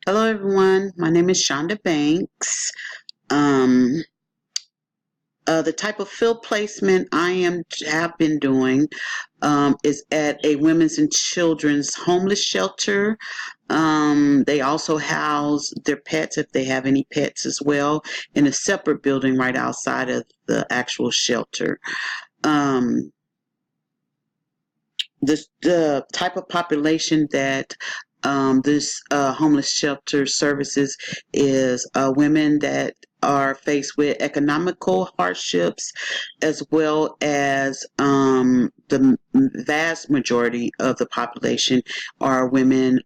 Hello, everyone. My name is Shonda Banks. Um, the type of field placement have been doing is at a women's and children's homeless shelter. They also house their pets if they have any pets as well in a separate building right outside of the actual shelter. Um, the type of population that this homeless shelter services is women that are faced with economical hardships, as well as the vast majority of the population are women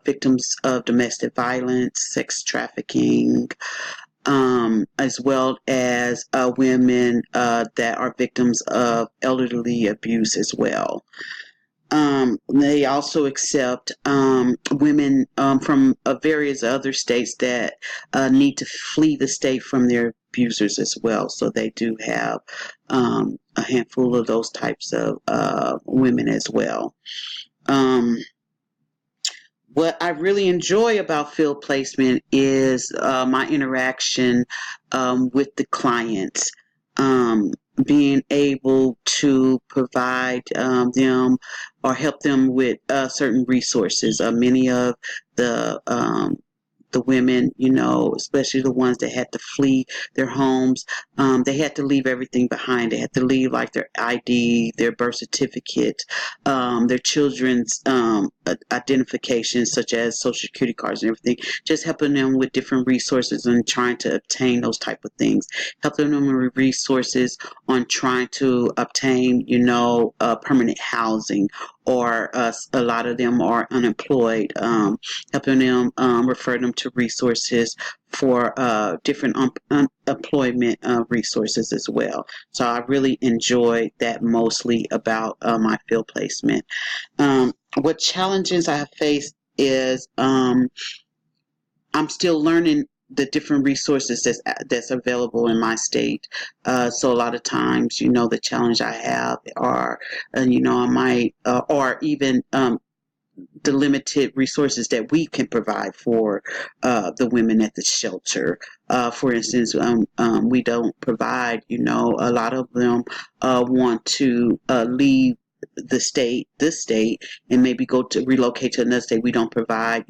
victims of domestic violence, sex trafficking, as well as women that are victims of elderly abuse as well. They also accept women from various other states that need to flee the state from their abusers as well. So they do have a handful of those types of women as well. Um, what I really enjoy about field placement is my interaction with the clients. Um, Being able to provide them or help them with certain resources. Many of the women, especially the ones that had to flee their homes, they had to leave everything behind. They had to leave like their ID, their birth certificate, their children's identifications, such as social security cards and everything. Just helping them with different resources and trying to obtain those type of things. Helping them with resources on trying to obtain, permanent housing, or a lot of them are unemployed, helping them refer them to resources for different employment resources as well. So I really enjoy that mostly about my field placement. What challenges I have faced is I'm still learning the different resources that's available in my state. So a lot of times, the challenge I have are, I might, or even the limited resources that we can provide for the women at the shelter. For instance, we don't provide, a lot of them want to leave this state, and maybe go to relocate to another state. We don't provide,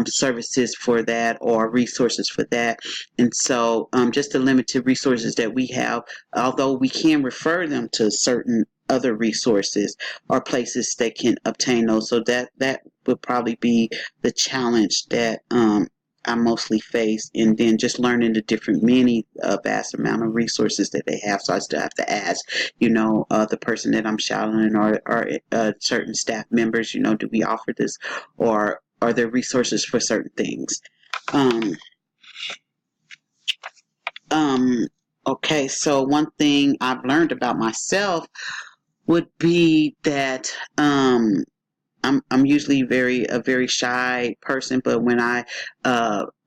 services for that or resources for that. And so just the limited resources that we have, although we can refer them to certain other resources or places they can obtain those. So that would probably be the challenge that I mostly face, and then just learning the different many vast amount of resources that they have. So I still have to ask, the person that I'm shadowing, or certain staff members, do we offer this, or are there resources for certain things? Um, um, okay, so one thing I've learned about myself would be that I'm usually a very shy person, but when I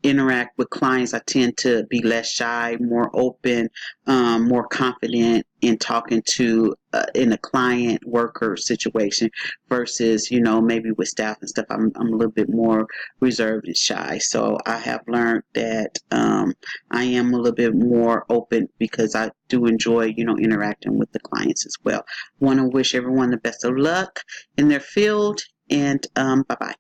interact with clients, I tend to be less shy, more open, more confident in talking to in a client worker situation versus, maybe with staff and stuff. I'm a little bit more reserved and shy. So I have learned that I am a little bit more open because I do enjoy, interacting with the clients as well. Want to wish everyone the best of luck in their field, and bye bye.